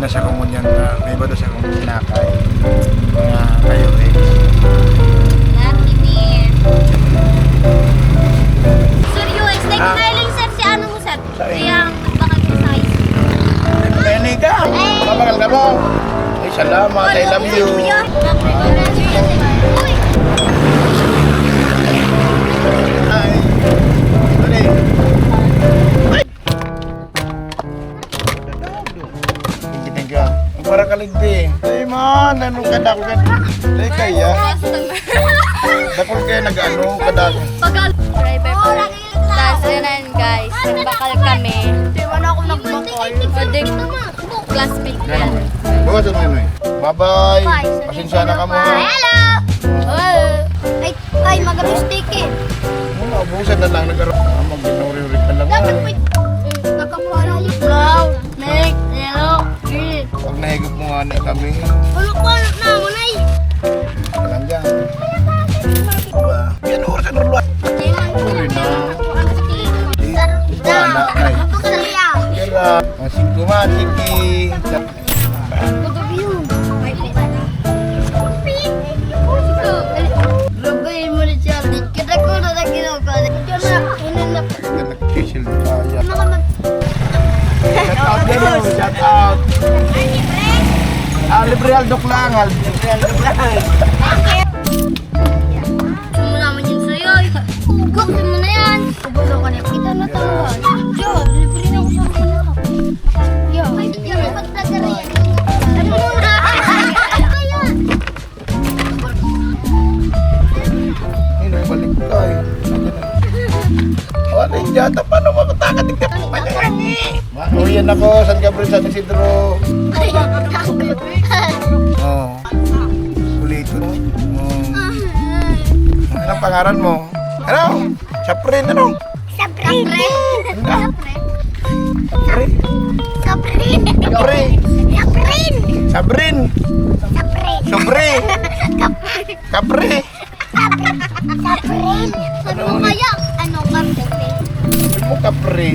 na sa komunyan na may iba daw sa komunyan sinakay. Mga kayo Rex. Lucky me. Sir Yuex, nag-nailing sir si ano mo sir? Siyang bakal sa size. Nagpapayani ka! Mabagal ka mo! Ay, salamat. I love you. Uy! Ay. Dali. Thank you. Ang para kaligdi. Ay man, ano kadako ka? Ay kaya. Dako kaya nag-ano kadako. Pagal. Driver po. Tapos yun guys, nagbakal kami. Di man ako nagbakal. Padig classmate ko yan. Bawa sa mga Bye-bye. Pasensya na ka mo. Hello! Ay, mag-mistake eh. Abusan na lang. Mag-ginuri-uri ka lang. Nakakuha ng brown, neck, yellow, green. Pag nahigop mo nga na kami. Ulok-ulok na mo na eh. Alam dyan. Yan oras ang rulat. Uri na. Wala na. Kaya, masingko man, sige. Labayin mo na siya. Kita ko na na ginagawa. Ito na, hinanap. Nag-kisil kaya. Ano ka mag... Shout out din mo, shout out. Libre Aldok lang, libre Aldok lang. Sumo naman yun sa'yo. Ugok mo na yan. Ubulo ka na. Kita na tawa. Yo, libre na ako sa mga. Yo, yo, pag-plaga na yan. Ano mo na? Kaya. Ay, balik ko tayo. Wala yung jata, paano makatakat? Uyan ako, San Gabriel, San Isidro. Oh. Kulito. Anong pangaran mo? Ano? Saprin, ano? Saprin. Saprin. Saprin. Saprin. Saprin. Sabrin. Saprin. Sobre. Kapre. Saprin. Ano kaya? Ano kambe? Sabi mo kapre.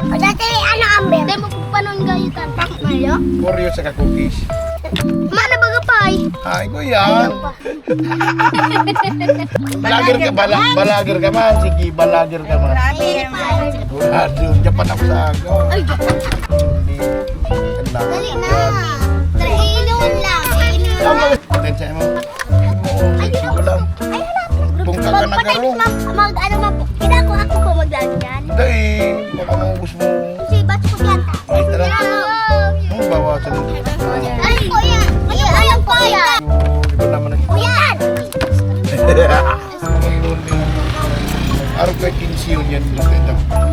O dati ano amber? Dahil mo panon gayutan. Mayo? Oreo sa cookies. Mana baga pay? Ay, ko yan. Balagir ka, balagir ka man. Sige, balagir ka man. Sigurado, Japan ako sa agaw. Ay, dali na. Iinuan lang. Iinuan lang. Tensya mo. Ito lang. Kung ka ka nagaro. Kita ko ako po maglalagyan. Hindi, baka maubos mo. Kasi ba't ko yan? Ay, tara. Ang bawasan mo. Ay, kuya. Ayaw po yan. Di ba naman Kuya. Araw ka 15 yun yan.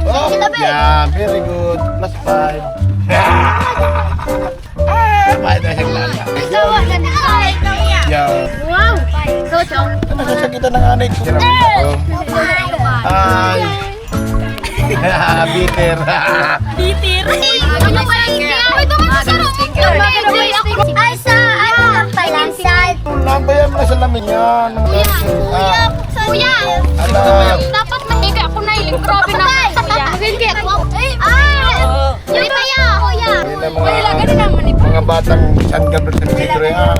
Oh, yeah, very good. Plus 5. Bakit na siyang lala? Yeah. Wow. So, Nasasakitan ng anay ko. Ay. Bitter. Bitir. Ano pa lang yan? Ito ka masarap. Ay, sa ano? Palansal. Nambayan mo na sa lamin yan. Kuya. Alam. Dapat mahiga ako na iling. Grabe na. Hindi ako. Yung kaya. Kuya. Mga mga batang San Gabriel San Isidro yan.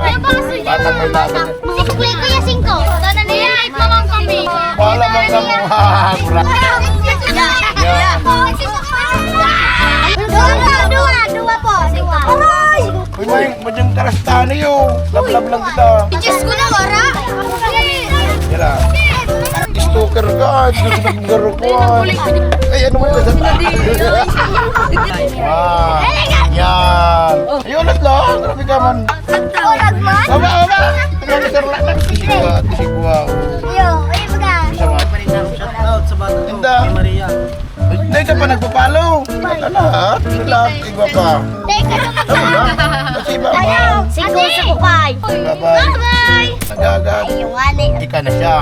Batang may laban. Kuya, kuya, 5. Sana na yan. Light na lang kami. Wala man ka mo. Dua po. Uy, madyang karastaan niyo. Lablab lang kita. Diyos ko na, wara. Yara. Stalker ka. Naging garo ko. Ay, ano mo yung Ah, yan. Ayun, ulit lang. Grabe ka man. Urag mo? Baba, baba. Nagkakarla lang. Tisigwa, tisigwa. Yo, ay baga. Sama. Shoutout sa bata ko, Tinda. kay Maria. Hindi ka pa nagpapalo. Sa lahat. Sa lahat. Iba pa. Teka, Ano na? Kasi iba pa. Sigo sa kupay. Bye-bye. Bye-bye. Nagagad. Yung ane. Hindi ka na siya.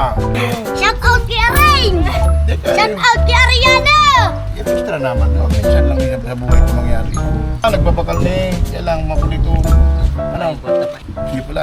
Shout out kay Arain. Hindi ka. Shout out kay Ariana. Yung extra naman. No? Minsan lang yung sa buhay ko mangyari. Nagbabakal ni. Kaya lang makulito. Ano? Hindi pala.